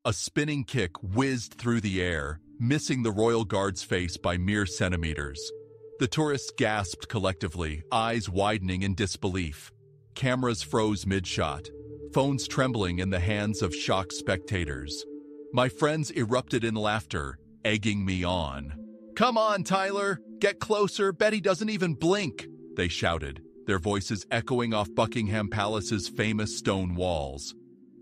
A spinning kick whizzed through the air, missing the royal guard's face by mere centimeters. The tourists gasped collectively, eyes widening in disbelief. Cameras froze mid-shot, phones trembling in the hands of shocked spectators. My friends erupted in laughter, egging me on. "Come on, Tyler! Get closer! Betty doesn't even blink!" they shouted, their voices echoing off Buckingham Palace's famous stone walls.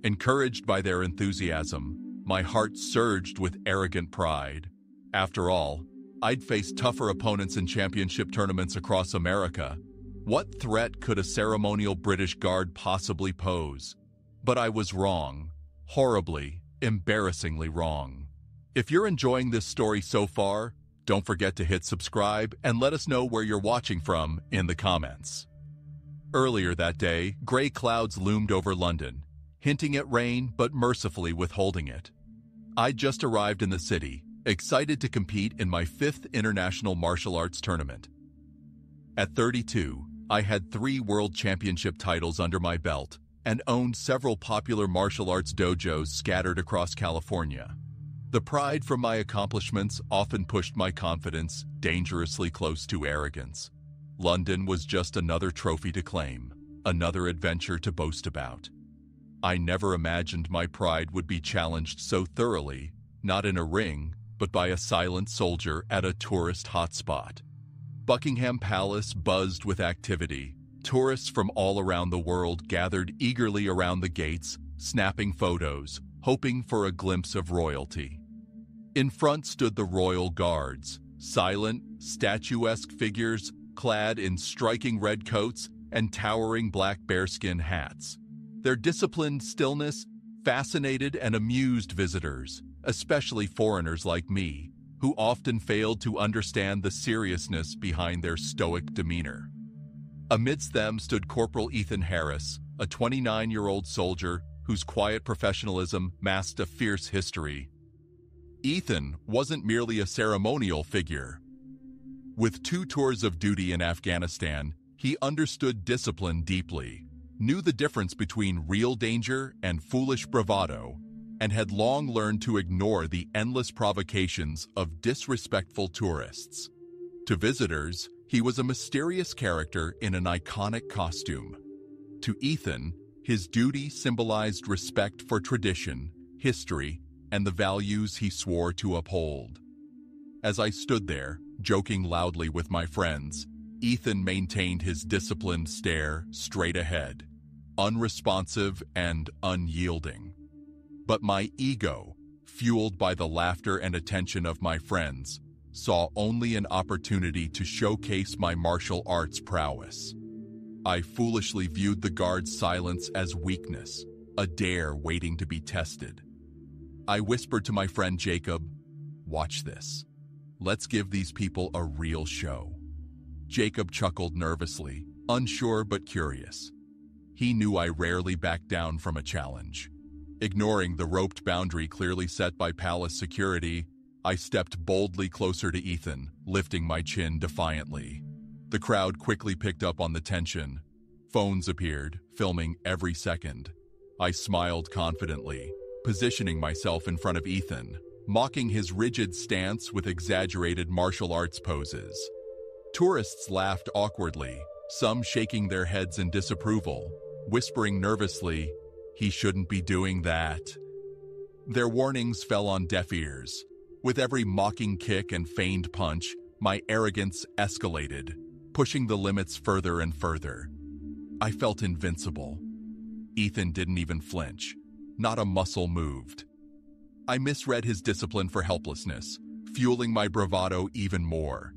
Encouraged by their enthusiasm, my heart surged with arrogant pride. After all, I'd faced tougher opponents in championship tournaments across America. What threat could a ceremonial British guard possibly pose? But I was wrong. Horribly, embarrassingly wrong. If you're enjoying this story so far, don't forget to hit subscribe and let us know where you're watching from in the comments. Earlier that day, gray clouds loomed over London, hinting at rain but mercifully withholding it. I'd just arrived in the city, excited to compete in my 5th international martial arts tournament. At 32, I had 3 world championship titles under my belt and owned several popular martial arts dojos scattered across California. The pride from my accomplishments often pushed my confidence dangerously close to arrogance. London was just another trophy to claim, another adventure to boast about. I never imagined my pride would be challenged so thoroughly, not in a ring, but by a silent soldier at a tourist hotspot. Buckingham Palace buzzed with activity. Tourists from all around the world gathered eagerly around the gates, snapping photos, hoping for a glimpse of royalty. In front stood the royal guards, silent, statuesque figures clad in striking red coats and towering black bearskin hats. Their disciplined stillness fascinated and amused visitors, especially foreigners like me, who often failed to understand the seriousness behind their stoic demeanor. Amidst them stood Corporal Ethan Harris, a 29-year-old soldier whose quiet professionalism masked a fierce history. Ethan wasn't merely a ceremonial figure. With 2 tours of duty in Afghanistan, he understood discipline deeply, knew the difference between real danger and foolish bravado, and had long learned to ignore the endless provocations of disrespectful tourists. To visitors, he was a mysterious character in an iconic costume. To Ethan, his duty symbolized respect for tradition, history, and the values he swore to uphold. As I stood there, joking loudly with my friends, Ethan maintained his disciplined stare straight ahead, unresponsive and unyielding. But my ego, fueled by the laughter and attention of my friends, saw only an opportunity to showcase my martial arts prowess. I foolishly viewed the guard's silence as weakness, a dare waiting to be tested. I whispered to my friend Jacob, "Watch this. Let's give these people a real show." Jacob chuckled nervously, unsure but curious. He knew I rarely backed down from a challenge. Ignoring the roped boundary clearly set by palace security, I stepped boldly closer to Ethan, lifting my chin defiantly. The crowd quickly picked up on the tension. Phones appeared, filming every second. I smiled confidently, positioning myself in front of Ethan, mocking his rigid stance with exaggerated martial arts poses. Tourists laughed awkwardly, some shaking their heads in disapproval, whispering nervously, "He shouldn't be doing that." Their warnings fell on deaf ears. With every mocking kick and feigned punch, my arrogance escalated, pushing the limits further and further. I felt invincible. Ethan didn't even flinch. Not a muscle moved. I misread his discipline for helplessness, fueling my bravado even more.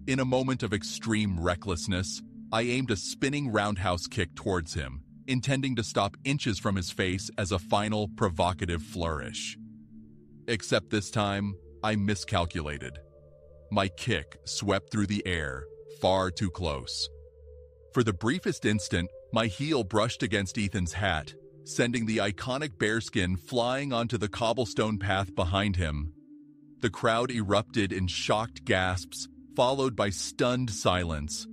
In a moment of extreme recklessness, I aimed a spinning roundhouse kick towards him, intending to stop inches from his face as a final provocative flourish. Except this time, I miscalculated. My kick swept through the air, far too close. For the briefest instant, my heel brushed against Ethan's hat, sending the iconic bearskin flying onto the cobblestone path behind him. The crowd erupted in shocked gasps, followed by stunned silence.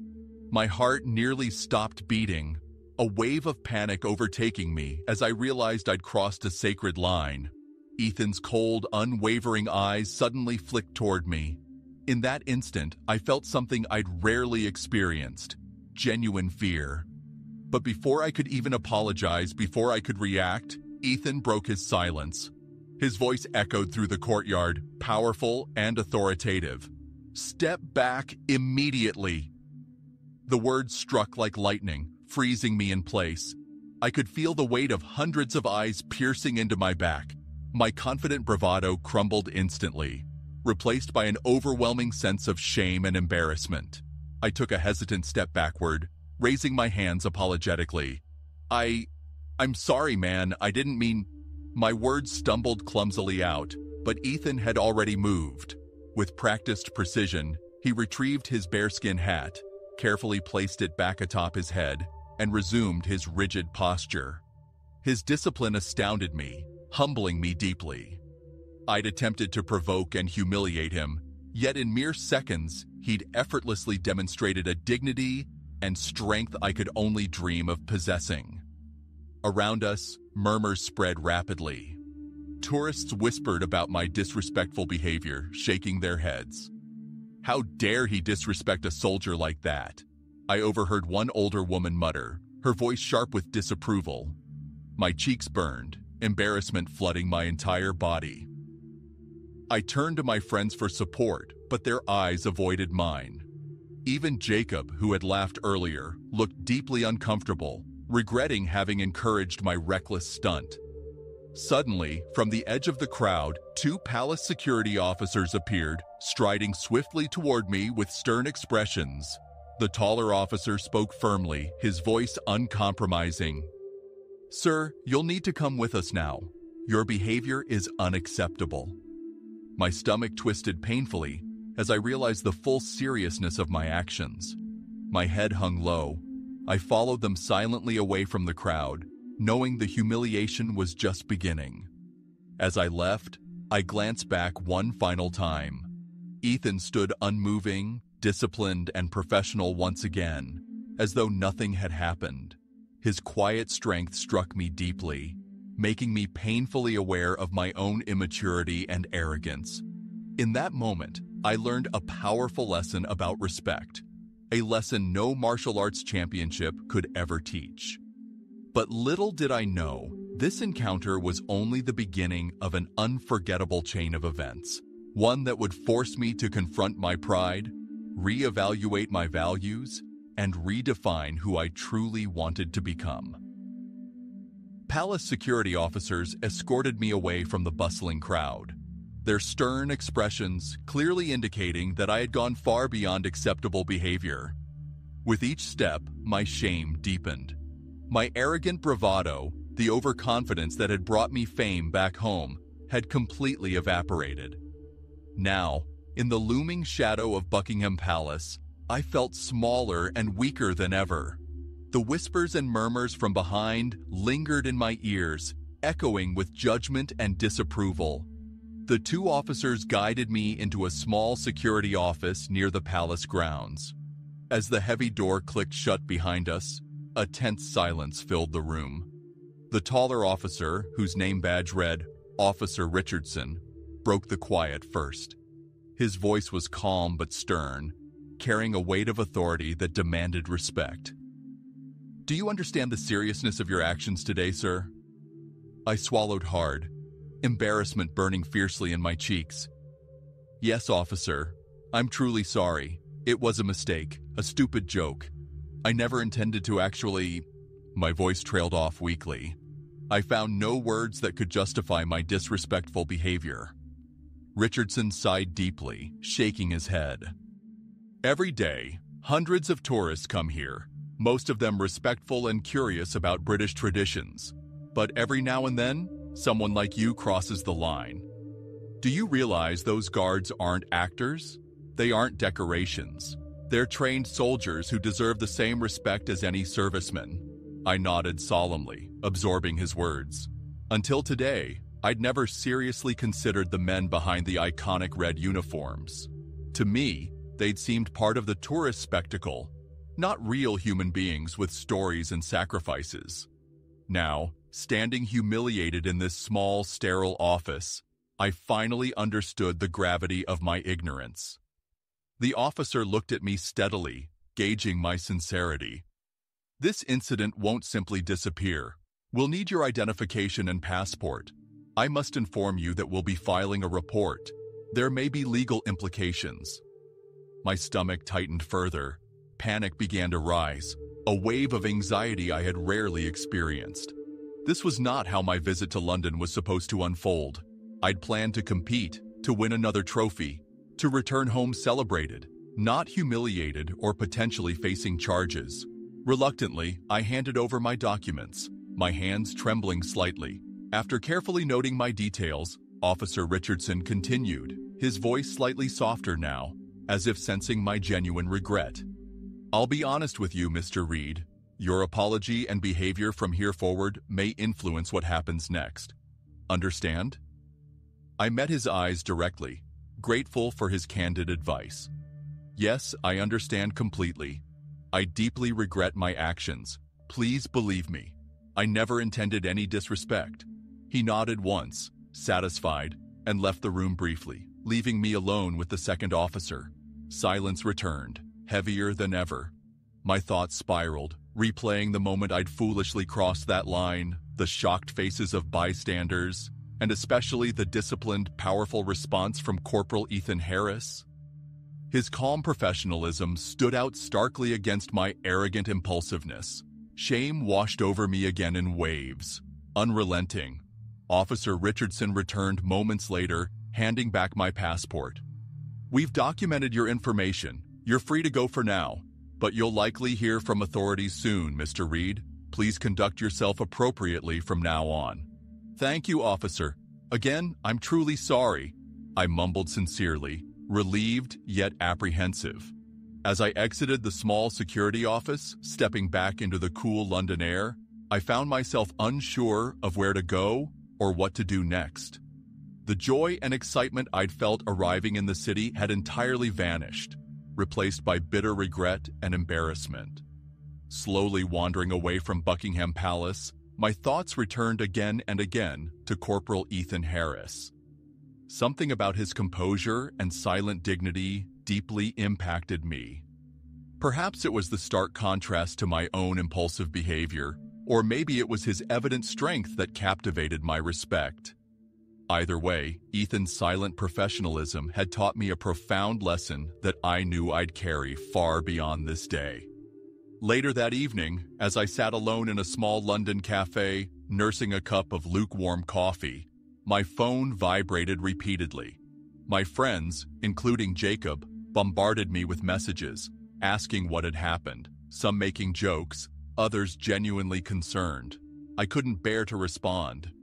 My heart nearly stopped beating, a wave of panic overtaking me as I realized I'd crossed a sacred line. Ethan's cold, unwavering eyes suddenly flicked toward me. In that instant, I felt something I'd rarely experienced: genuine fear. But before I could even apologize, before I could react, Ethan broke his silence. His voice echoed through the courtyard, powerful and authoritative. "Step back immediately." The words struck like lightning, freezing me in place. I could feel the weight of hundreds of eyes piercing into my back. My confident bravado crumbled instantly, replaced by an overwhelming sense of shame and embarrassment. I took a hesitant step backward, raising my hands apologetically. I'm sorry, man, I didn't mean..." My words stumbled clumsily out, but Ethan had already moved. With practiced precision, he retrieved his bearskin hat, carefully placed it back atop his head, and resumed his rigid posture. His discipline astounded me, humbling me deeply. I'd attempted to provoke and humiliate him, yet in mere seconds, he'd effortlessly demonstrated a dignity and strength I could only dream of possessing. Around us, murmurs spread rapidly. Tourists whispered about my disrespectful behavior, shaking their heads. "How dare he disrespect a soldier like that?" I overheard one older woman mutter, her voice sharp with disapproval. My cheeks burned, embarrassment flooding my entire body. I turned to my friends for support, but their eyes avoided mine. Even Jacob, who had laughed earlier, looked deeply uncomfortable, regretting having encouraged my reckless stunt. Suddenly, from the edge of the crowd, two palace security officers appeared, striding swiftly toward me with stern expressions. The taller officer spoke firmly, his voice uncompromising. "Sir, you'll need to come with us now. Your behavior is unacceptable." My stomach twisted painfully as I realized the full seriousness of my actions. My head hung low. I followed them silently away from the crowd, knowing the humiliation was just beginning. As I left, I glanced back one final time. Ethan stood unmoving, disciplined, and professional once again, as though nothing had happened. His quiet strength struck me deeply, making me painfully aware of my own immaturity and arrogance. In that moment, I learned a powerful lesson about respect, a lesson no martial arts championship could ever teach. But little did I know, this encounter was only the beginning of an unforgettable chain of events, one that would force me to confront my pride, reevaluate my values, and redefine who I truly wanted to become. Palace security officers escorted me away from the bustling crowd, their stern expressions clearly indicating that I had gone far beyond acceptable behavior. With each step, my shame deepened. My arrogant bravado, the overconfidence that had brought me fame back home, had completely evaporated. Now, in the looming shadow of Buckingham Palace, I felt smaller and weaker than ever. The whispers and murmurs from behind lingered in my ears, echoing with judgment and disapproval. The two officers guided me into a small security office near the palace grounds. As the heavy door clicked shut behind us, a tense silence filled the room. The taller officer, whose name badge read Officer Richardson, broke the quiet first. His voice was calm but stern, carrying a weight of authority that demanded respect. "Do you understand the seriousness of your actions today, sir?" I swallowed hard, embarrassment burning fiercely in my cheeks. "Yes, officer. I'm truly sorry. It was a mistake, a stupid joke. I never intended to actually..." My voice trailed off weakly. I found no words that could justify my disrespectful behavior. Richardson sighed deeply, shaking his head. "Every day, hundreds of tourists come here, most of them respectful and curious about British traditions. But every now and then, someone like you crosses the line. Do you realize those guards aren't actors? They aren't decorations. They're trained soldiers who deserve the same respect as any serviceman." I nodded solemnly, absorbing his words. Until today, I'd never seriously considered the men behind the iconic red uniforms. To me, they'd seemed part of the tourist spectacle, not real human beings with stories and sacrifices. Now, Standing humiliated in this small, sterile office, I finally understood the gravity of my ignorance. The officer looked at me steadily, gauging my sincerity. "This incident won't simply disappear. We'll need your identification and passport. I must inform you that we'll be filing a report. There may be legal implications." My stomach tightened further. Panic began to rise, a wave of anxiety I had rarely experienced. This was not how my visit to London was supposed to unfold. I'd planned to compete, to win another trophy, to return home celebrated, not humiliated or potentially facing charges. Reluctantly, I handed over my documents, my hands trembling slightly. After carefully noting my details, Officer Richardson continued, his voice slightly softer now, as if sensing my genuine regret. "I'll be honest with you, Mr. Reed. Your apology and behavior from here forward may influence what happens next. Understand?" I met his eyes directly, grateful for his candid advice. "Yes, I understand completely. I deeply regret my actions. Please believe me. I never intended any disrespect." He nodded once, satisfied, and left the room briefly, leaving me alone with the second officer. Silence returned, heavier than ever. My thoughts spiraled, replaying the moment I'd foolishly crossed that line, the shocked faces of bystanders, and especially the disciplined, powerful response from Corporal Ethan Harris. His calm professionalism stood out starkly against my arrogant impulsiveness. Shame washed over me again in waves, unrelenting. Officer Richardson returned moments later, handing back my passport. "We've documented your information. You're free to go for now, but you'll likely hear from authorities soon, Mr. Reed. Please conduct yourself appropriately from now on." "Thank you, officer. Again, I'm truly sorry," I mumbled sincerely, relieved yet apprehensive. As I exited the small security office, stepping back into the cool London air, I found myself unsure of where to go or what to do next. The joy and excitement I'd felt arriving in the city had entirely vanished, replaced by bitter regret and embarrassment. Slowly wandering away from Buckingham Palace, my thoughts returned again and again to Corporal Ethan Harris. Something about his composure and silent dignity deeply impacted me. Perhaps it was the stark contrast to my own impulsive behavior, or maybe it was his evident strength that captivated my respect. Either way, Ethan's silent professionalism had taught me a profound lesson that I knew I'd carry far beyond this day. Later that evening, as I sat alone in a small London cafe, nursing a cup of lukewarm coffee, my phone vibrated repeatedly. My friends, including Jacob, bombarded me with messages, asking what had happened, some making jokes, others genuinely concerned. I couldn't bear to respond.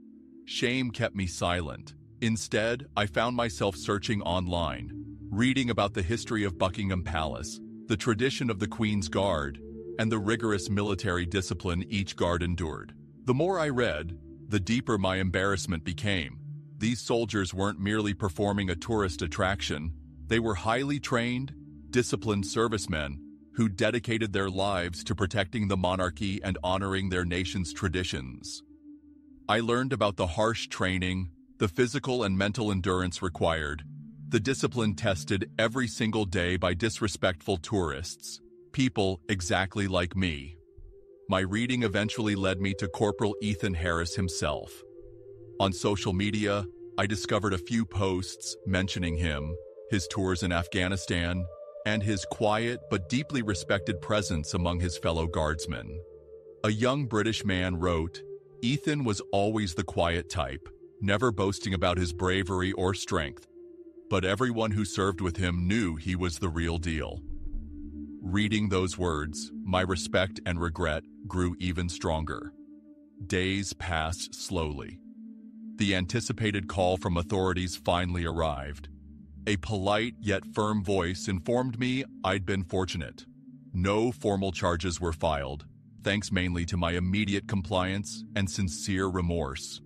Shame kept me silent. Instead, I found myself searching online, reading about the history of Buckingham Palace, the tradition of the Queen's Guard, and the rigorous military discipline each guard endured. The more I read, the deeper my embarrassment became. These soldiers weren't merely performing a tourist attraction. They were highly trained, disciplined servicemen who dedicated their lives to protecting the monarchy and honoring their nation's traditions. I learned about the harsh training, the physical and mental endurance required, the discipline tested every single day by disrespectful tourists, people exactly like me. My reading eventually led me to Corporal Ethan Harris himself. On social media, I discovered a few posts mentioning him, his tours in Afghanistan, and his quiet but deeply respected presence among his fellow guardsmen. A young British man wrote, "Ethan was always the quiet type, never boasting about his bravery or strength, but everyone who served with him knew he was the real deal." Reading those words, my respect and regret grew even stronger. Days passed slowly. The anticipated call from authorities finally arrived. A polite yet firm voice informed me I'd been fortunate. No formal charges were filed, thanks mainly to my immediate compliance and sincere remorse.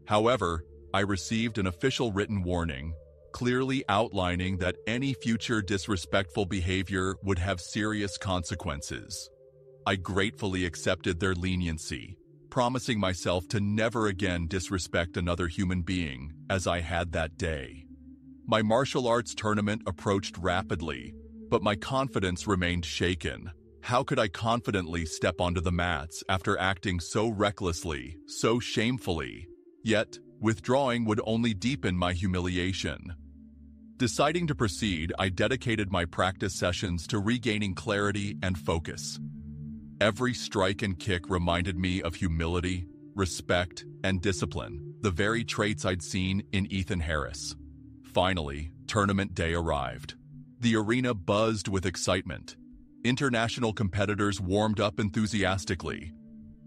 However, I received an official written warning, clearly outlining that any future disrespectful behavior would have serious consequences. I gratefully accepted their leniency, promising myself to never again disrespect another human being as I had that day. My martial arts tournament approached rapidly, but my confidence remained shaken. How could I confidently step onto the mats after acting so recklessly, so shamefully? Yet, withdrawing would only deepen my humiliation. Deciding to proceed, I dedicated my practice sessions to regaining clarity and focus. Every strike and kick reminded me of humility, respect, and discipline, the very traits I'd seen in Ethan Harris. Finally, tournament day arrived. The arena buzzed with excitement. International competitors warmed up enthusiastically.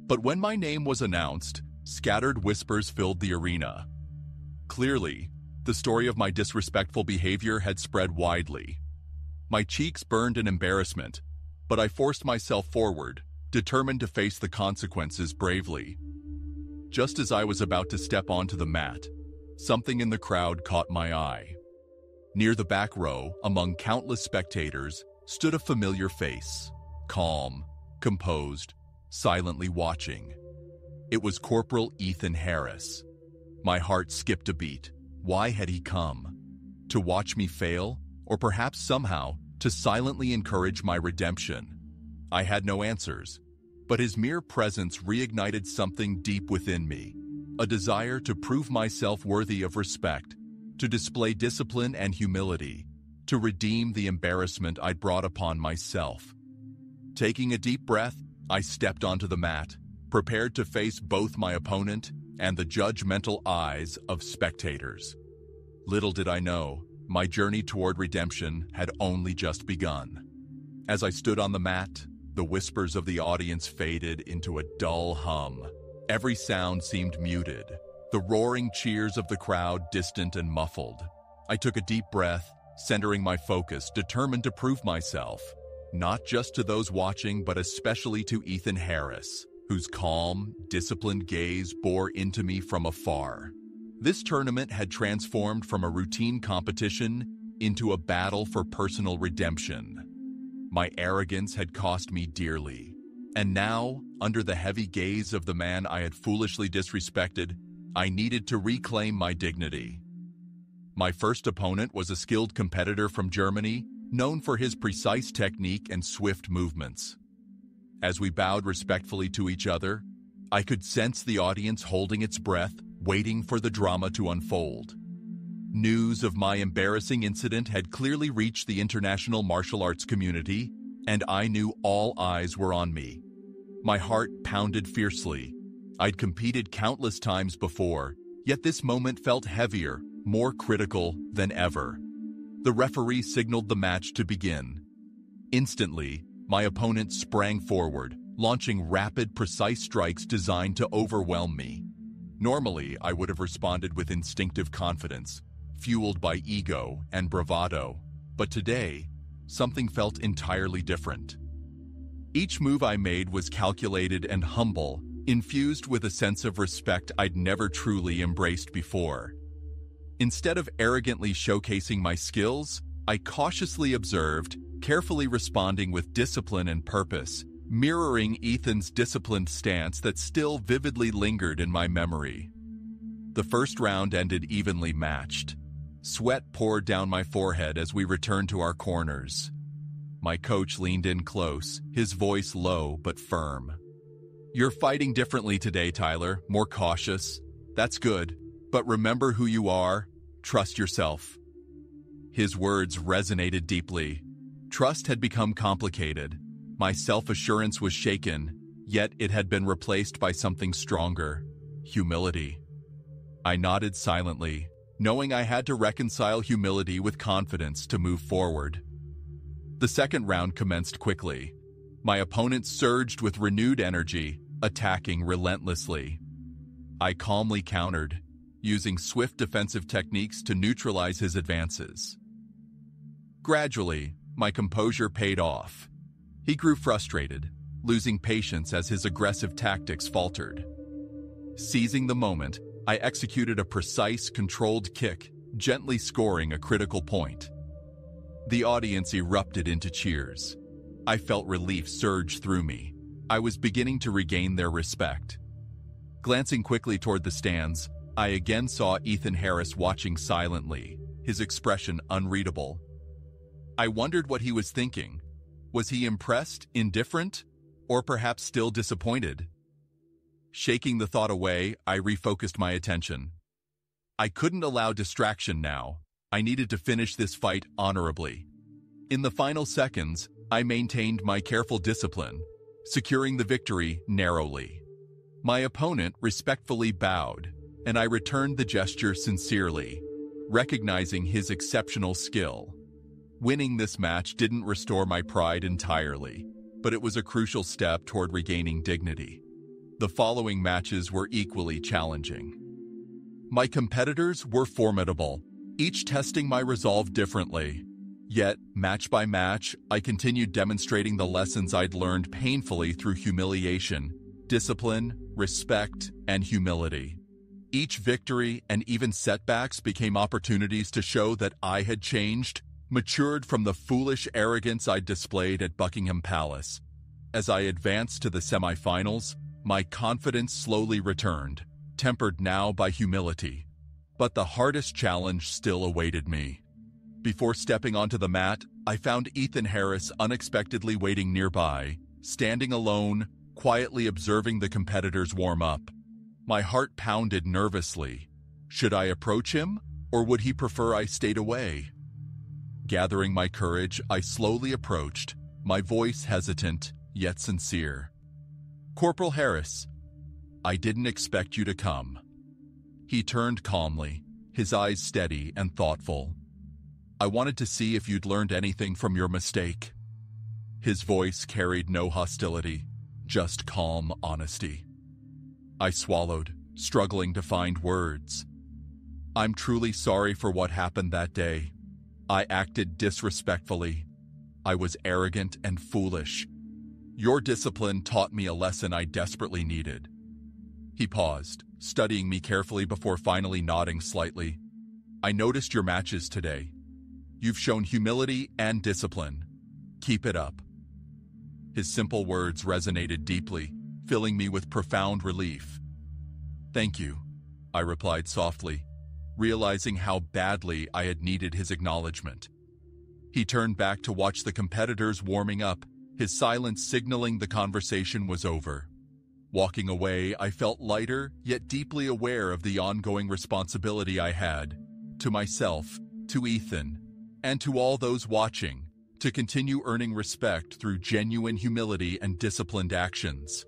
But when my name was announced, scattered whispers filled the arena. Clearly, the story of my disrespectful behavior had spread widely. My cheeks burned in embarrassment, but I forced myself forward, determined to face the consequences bravely. Just as I was about to step onto the mat, something in the crowd caught my eye. Near the back row, among countless spectators, stood a familiar face, calm, composed, silently watching. It was Corporal Ethan Harris. My heart skipped a beat. Why had he come? To watch me fail, or perhaps somehow to silently encourage my redemption? I had no answers, but his mere presence reignited something deep within me, a desire to prove myself worthy of respect, to display discipline and humility, to redeem the embarrassment I'd brought upon myself. Taking a deep breath, I stepped onto the mat, prepared to face both my opponent and the judgmental eyes of spectators. Little did I know, my journey toward redemption had only just begun. As I stood on the mat, the whispers of the audience faded into a dull hum. Every sound seemed muted, the roaring cheers of the crowd distant and muffled. I took a deep breath, centering my focus, determined to prove myself, not just to those watching, but especially to Ethan Harris, whose calm, disciplined gaze bore into me from afar. This tournament had transformed from a routine competition into a battle for personal redemption. My arrogance had cost me dearly, and now, under the heavy gaze of the man I had foolishly disrespected, I needed to reclaim my dignity. My first opponent was a skilled competitor from Germany, known for his precise technique and swift movements. As we bowed respectfully to each other, I could sense the audience holding its breath, waiting for the drama to unfold. News of my embarrassing incident had clearly reached the international martial arts community, and I knew all eyes were on me. My heart pounded fiercely. I'd competed countless times before, yet this moment felt heavier, more critical than ever. The referee signaled the match to begin. Instantly, my opponent sprang forward, launching rapid, precise strikes designed to overwhelm me. Normally, I would have responded with instinctive confidence, fueled by ego and bravado, but today, something felt entirely different. Each move I made was calculated and humble, infused with a sense of respect I'd never truly embraced before. Instead of arrogantly showcasing my skills, I cautiously observed, carefully responding with discipline and purpose, mirroring Ethan's disciplined stance that still vividly lingered in my memory. The first round ended evenly matched. Sweat poured down my forehead as we returned to our corners. My coach leaned in close, his voice low but firm. "You're fighting differently today, Tyler, more cautious. That's good, but remember who you are. Trust yourself." His words resonated deeply. Trust had become complicated. My self-assurance was shaken, yet it had been replaced by something stronger: humility. I nodded silently, knowing I had to reconcile humility with confidence to move forward. The second round commenced quickly. My opponent surged with renewed energy, attacking relentlessly. I calmly countered, using swift defensive techniques to neutralize his advances. Gradually, my composure paid off. He grew frustrated, losing patience as his aggressive tactics faltered. Seizing the moment, I executed a precise, controlled kick, gently scoring a critical point. The audience erupted into cheers. I felt relief surge through me. I was beginning to regain their respect. Glancing quickly toward the stands, I again saw Ethan Harris watching silently, his expression unreadable. I wondered what he was thinking. Was he impressed, indifferent, or perhaps still disappointed? Shaking the thought away, I refocused my attention. I couldn't allow distraction now. I needed to finish this fight honorably. In the final seconds, I maintained my careful discipline, securing the victory narrowly. My opponent respectfully bowed, and I returned the gesture sincerely, recognizing his exceptional skill. Winning this match didn't restore my pride entirely, but it was a crucial step toward regaining dignity. The following matches were equally challenging. My competitors were formidable, each testing my resolve differently. Yet, match by match, I continued demonstrating the lessons I'd learned painfully through humiliation, discipline, respect, and humility. Each victory and even setbacks became opportunities to show that I had changed, matured from the foolish arrogance I'd displayed at Buckingham Palace. As I advanced to the semifinals, my confidence slowly returned, tempered now by humility. But the hardest challenge still awaited me. Before stepping onto the mat, I found Ethan Harris unexpectedly waiting nearby, standing alone, quietly observing the competitors warm up. My heart pounded nervously. Should I approach him, or would he prefer I stayed away? Gathering my courage, I slowly approached, my voice hesitant, yet sincere. "Corporal Harris, I didn't expect you to come." He turned calmly, his eyes steady and thoughtful. "I wanted to see if you'd learned anything from your mistake." His voice carried no hostility, just calm honesty. I swallowed, struggling to find words. "I'm truly sorry for what happened that day. I acted disrespectfully. I was arrogant and foolish. Your discipline taught me a lesson I desperately needed." He paused, studying me carefully before finally nodding slightly. "I noticed your matches today. You've shown humility and discipline. Keep it up." His simple words resonated deeply, filling me with profound relief. "Thank you," I replied softly, realizing how badly I had needed his acknowledgement. He turned back to watch the competitors warming up, his silence signaling the conversation was over. Walking away, I felt lighter, yet deeply aware of the ongoing responsibility I had, to myself, to Ethan, and to all those watching, to continue earning respect through genuine humility and disciplined actions.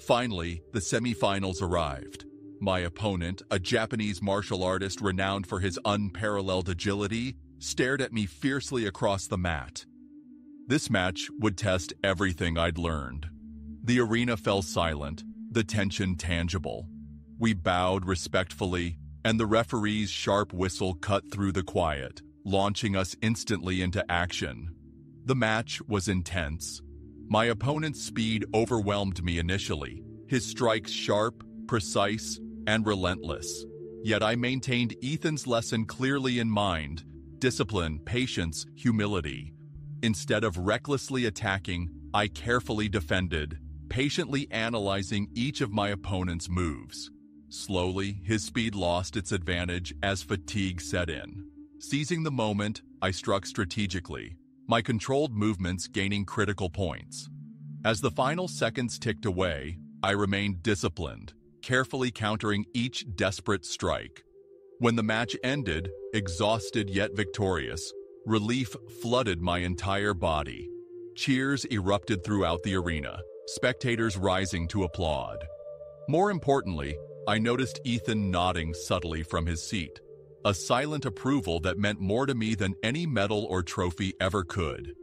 Finally, the semifinals arrived. My opponent, a Japanese martial artist renowned for his unparalleled agility, stared at me fiercely across the mat. This match would test everything I'd learned. The arena fell silent, the tension tangible. We bowed respectfully, and the referee's sharp whistle cut through the quiet, launching us instantly into action. The match was intense. My opponent's speed overwhelmed me initially, his strikes sharp, precise, and relentless. Yet I maintained Ethan's lesson clearly in mind: discipline, patience, humility. Instead of recklessly attacking, I carefully defended, patiently analyzing each of my opponent's moves. Slowly, his speed lost its advantage as fatigue set in. Seizing the moment, I struck strategically, my controlled movements gaining critical points. As the final seconds ticked away, I remained disciplined, carefully countering each desperate strike. When the match ended, exhausted yet victorious, relief flooded my entire body. Cheers erupted throughout the arena, spectators rising to applaud. More importantly, I noticed Ethan nodding subtly from his seat, a silent approval that meant more to me than any medal or trophy ever could.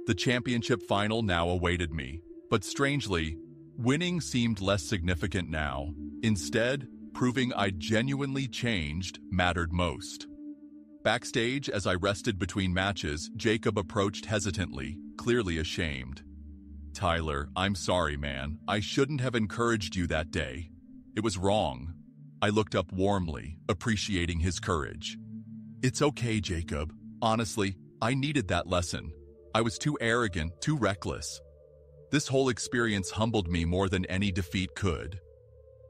The championship final now awaited me, but strangely, winning seemed less significant now. Instead, proving I'd genuinely changed mattered most. Backstage, as I rested between matches, Jacob approached hesitantly, clearly ashamed. "Tyler, I'm sorry, man. I shouldn't have encouraged you that day. It was wrong." I looked up warmly, appreciating his courage. "It's okay, Jacob. Honestly, I needed that lesson. I was too arrogant, too reckless. This whole experience humbled me more than any defeat could."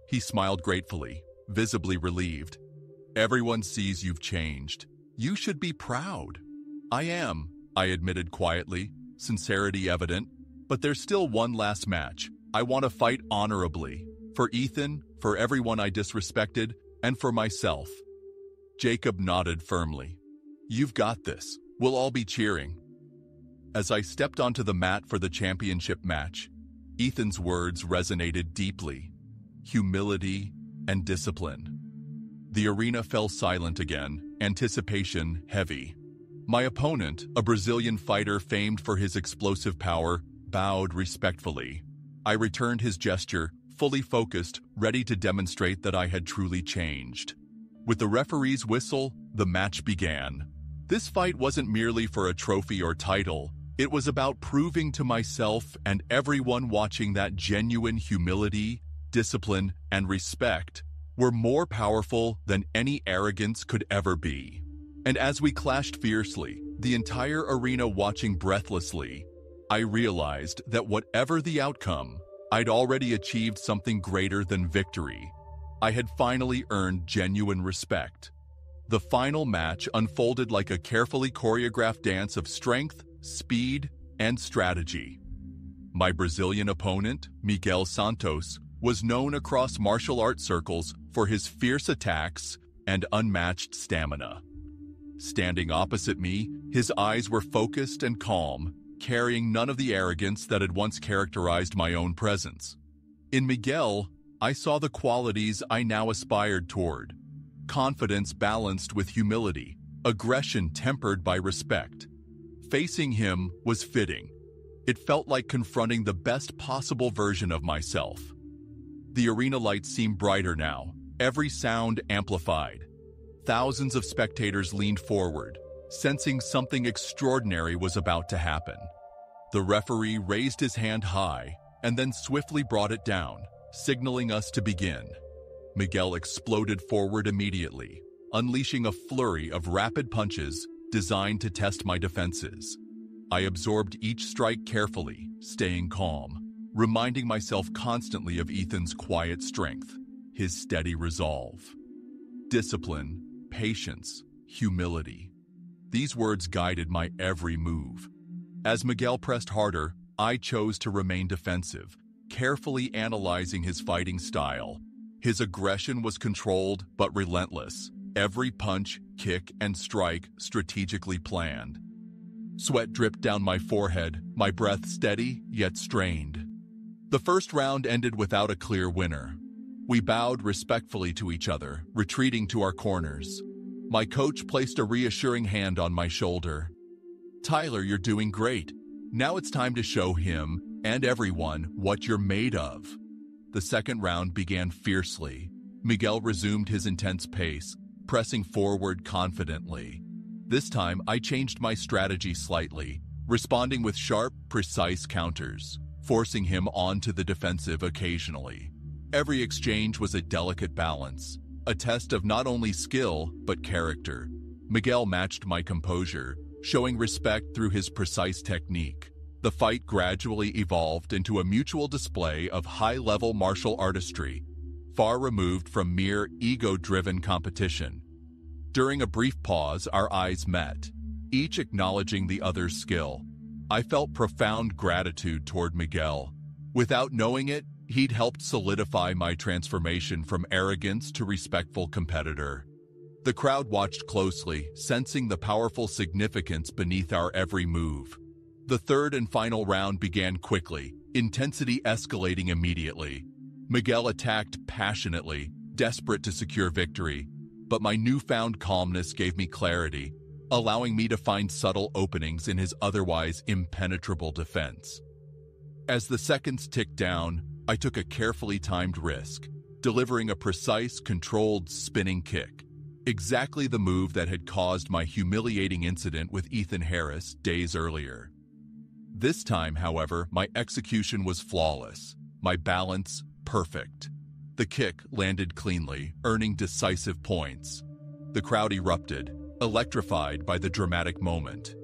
He smiled gratefully, visibly relieved. "Everyone sees you've changed. You should be proud." "I am," I admitted quietly, sincerity evident. "But there's still one last match. I want to fight honorably. For Ethan, for everyone I disrespected, and for myself." Jacob nodded firmly. "You've got this. We'll all be cheering." As I stepped onto the mat for the championship match, Ethan's words resonated deeply. Humility and discipline. The arena fell silent again, anticipation heavy. My opponent, a Brazilian fighter famed for his explosive power, bowed respectfully. I returned his gesture, fully focused, ready to demonstrate that I had truly changed. With the referee's whistle, the match began. This fight wasn't merely for a trophy or title. It was about proving to myself and everyone watching that genuine humility, discipline, and respect were more powerful than any arrogance could ever be. And as we clashed fiercely, the entire arena watching breathlessly, I realized that whatever the outcome, I'd already achieved something greater than victory. I had finally earned genuine respect. The final match unfolded like a carefully choreographed dance of strength, speed, and strategy. My Brazilian opponent, Miguel Santos, was known across martial arts circles for his fierce attacks and unmatched stamina. Standing opposite me, his eyes were focused and calm, carrying none of the arrogance that had once characterized my own presence. In Miguel, I saw the qualities I now aspired toward: confidence balanced with humility, aggression tempered by respect. Facing him was fitting. It felt like confronting the best possible version of myself. The arena lights seemed brighter now, every sound amplified. Thousands of spectators leaned forward, sensing something extraordinary was about to happen. The referee raised his hand high and then swiftly brought it down, signaling us to begin. Miguel exploded forward immediately, unleashing a flurry of rapid punches designed to test my defenses. I absorbed each strike carefully, staying calm, reminding myself constantly of Ethan's quiet strength, his steady resolve. Discipline, patience, humility. These words guided my every move. As Miguel pressed harder, I chose to remain defensive, carefully analyzing his fighting style. His aggression was controlled but relentless, every punch, kick, and strike strategically planned. Sweat dripped down my forehead, my breath steady yet strained. The first round ended without a clear winner. We bowed respectfully to each other, retreating to our corners. My coach placed a reassuring hand on my shoulder. "Tyler, you're doing great. Now it's time to show him and everyone what you're made of." The second round began fiercely. Miguel resumed his intense pace, pressing forward confidently. This time, I changed my strategy slightly, responding with sharp, precise counters, forcing him onto the defensive occasionally. Every exchange was a delicate balance, a test of not only skill, but character. Miguel matched my composure, showing respect through his precise technique. The fight gradually evolved into a mutual display of high-level martial artistry, far removed from mere ego-driven competition. During a brief pause, our eyes met, each acknowledging the other's skill. I felt profound gratitude toward Miguel. Without knowing it, he'd helped solidify my transformation from arrogance to respectful competitor. The crowd watched closely, sensing the powerful significance beneath our every move. The third and final round began quickly, intensity escalating immediately. Miguel attacked passionately, desperate to secure victory, but my newfound calmness gave me clarity, allowing me to find subtle openings in his otherwise impenetrable defense. As the seconds ticked down, I took a carefully timed risk, delivering a precise, controlled, spinning kick. Exactly the move that had caused my humiliating incident with Ethan Harris days earlier. This time, however, my execution was flawless, my balance perfect. The kick landed cleanly, earning decisive points. The crowd erupted, electrified by the dramatic moment.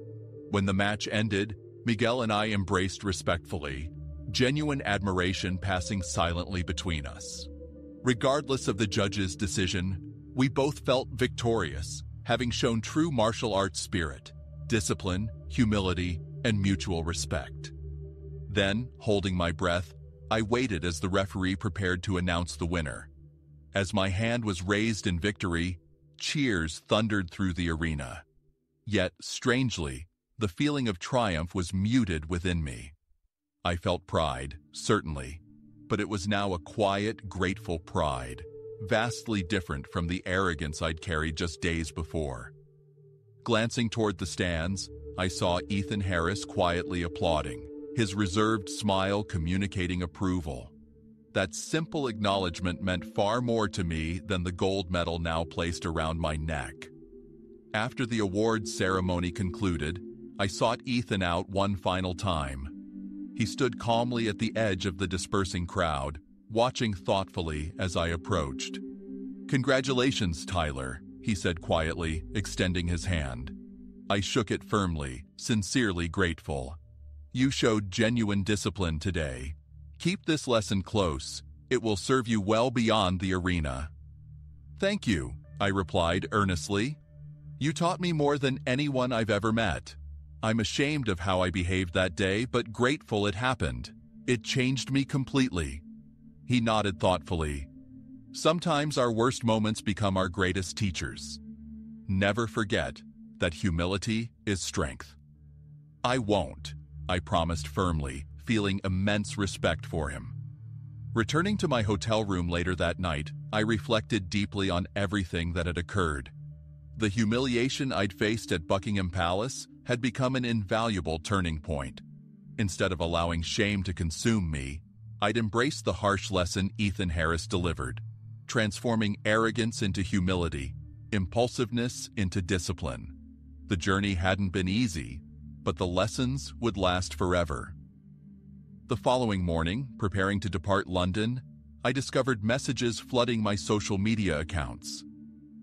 When the match ended, Miguel and I embraced respectfully, genuine admiration passing silently between us. Regardless of the judge's decision, we both felt victorious, having shown true martial arts spirit, discipline, humility, and mutual respect. Then, holding my breath, I waited as the referee prepared to announce the winner. As my hand was raised in victory, cheers thundered through the arena. Yet, strangely, the feeling of triumph was muted within me. I felt pride, certainly, but it was now a quiet, grateful pride, vastly different from the arrogance I'd carried just days before. Glancing toward the stands, I saw Ethan Harris quietly applauding, his reserved smile communicating approval. That simple acknowledgement meant far more to me than the gold medal now placed around my neck. After the awards ceremony concluded, I sought Ethan out one final time. He stood calmly at the edge of the dispersing crowd, watching thoughtfully as I approached. "Congratulations, Tyler," he said quietly, extending his hand. I shook it firmly, sincerely grateful. "You showed genuine discipline today. Keep this lesson close. It will serve you well beyond the arena." "Thank you," I replied earnestly. "You taught me more than anyone I've ever met. I'm ashamed of how I behaved that day, but grateful it happened. It changed me completely." He nodded thoughtfully. "Sometimes our worst moments become our greatest teachers. Never forget that humility is strength." "I won't," I promised firmly, feeling immense respect for him. Returning to my hotel room later that night, I reflected deeply on everything that had occurred. The humiliation I'd faced at Buckingham Palace had become an invaluable turning point. Instead of allowing shame to consume me, I'd embraced the harsh lesson Ethan Harris delivered, transforming arrogance into humility, impulsiveness into discipline. The journey hadn't been easy, but the lessons would last forever. The following morning, preparing to depart London, I discovered messages flooding my social media accounts.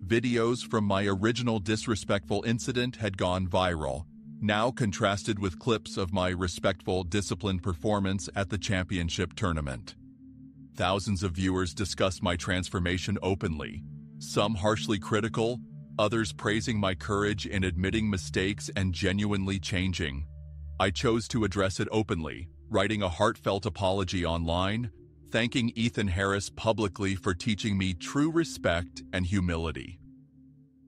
Videos from my original disrespectful incident had gone viral, now contrasted with clips of my respectful, disciplined performance at the championship tournament. Thousands of viewers discussed my transformation openly, some harshly critical, others praising my courage in admitting mistakes and genuinely changing. I chose to address it openly, writing a heartfelt apology online, thanking Ethan Harris publicly for teaching me true respect and humility.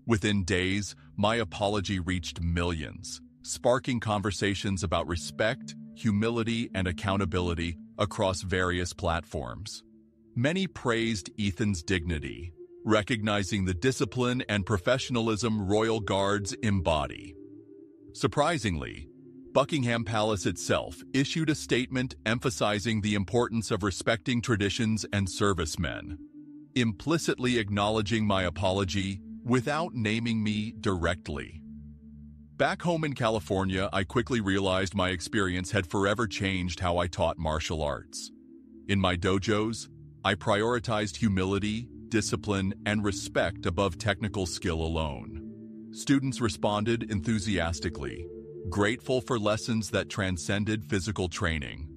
Within days, my apology reached millions, sparking conversations about respect, humility, and accountability across various platforms. Many praised Ethan's dignity, recognizing the discipline and professionalism royal guards embody. Surprisingly, Buckingham Palace itself issued a statement emphasizing the importance of respecting traditions and servicemen, implicitly acknowledging my apology without naming me directly. Back home in California, I quickly realized my experience had forever changed how I taught martial arts. In my dojos, I prioritized humility, discipline, and respect above technical skill alone. Students responded enthusiastically, grateful for lessons that transcended physical training.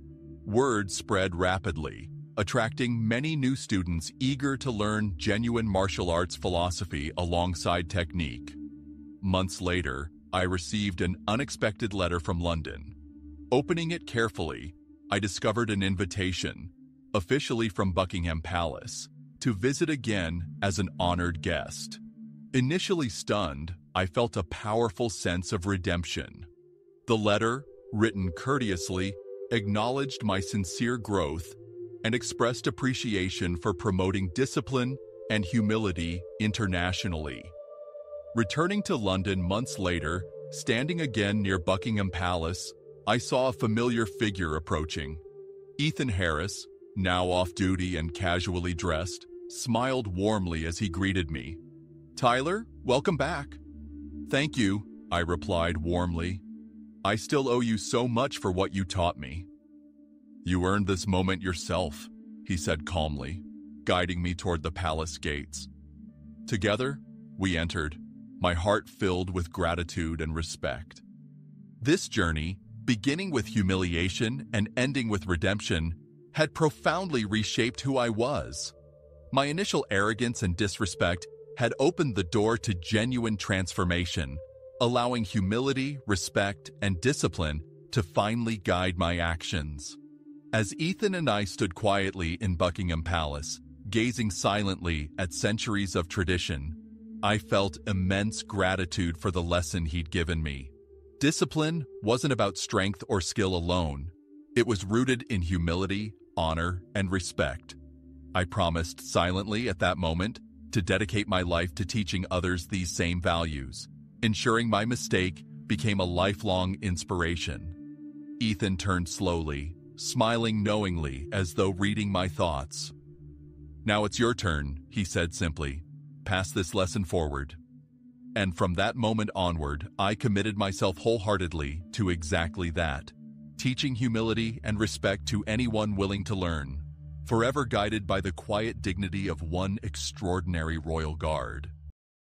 Word spread rapidly, attracting many new students eager to learn genuine martial arts philosophy alongside technique. Months later, I received an unexpected letter from London. Opening it carefully, I discovered an invitation, officially from Buckingham Palace, to visit again as an honored guest. Initially stunned, I felt a powerful sense of redemption. The letter, written courteously, acknowledged my sincere growth and expressed appreciation for promoting discipline and humility internationally. Returning to London months later, standing again near Buckingham Palace, I saw a familiar figure approaching. Ethan Harris, now off-duty and casually dressed, smiled warmly as he greeted me. "Tyler, welcome back." "Thank you," I replied warmly. "I still owe you so much for what you taught me." "You earned this moment yourself," he said calmly, guiding me toward the palace gates. Together, we entered, my heart filled with gratitude and respect. This journey, beginning with humiliation and ending with redemption, had profoundly reshaped who I was. My initial arrogance and disrespect had opened the door to genuine transformation, allowing humility, respect, and discipline to finally guide my actions. As Ethan and I stood quietly in Buckingham Palace, gazing silently at centuries of tradition, I felt immense gratitude for the lesson he'd given me. Discipline wasn't about strength or skill alone. It was rooted in humility, honor, and respect. I promised silently at that moment to dedicate my life to teaching others these same values, ensuring my mistake became a lifelong inspiration. Ethan turned slowly, smiling knowingly as though reading my thoughts. "Now it's your turn," he said simply. "Pass this lesson forward." And from that moment onward, I committed myself wholeheartedly to exactly that, teaching humility and respect to anyone willing to learn, forever guided by the quiet dignity of one extraordinary royal guard.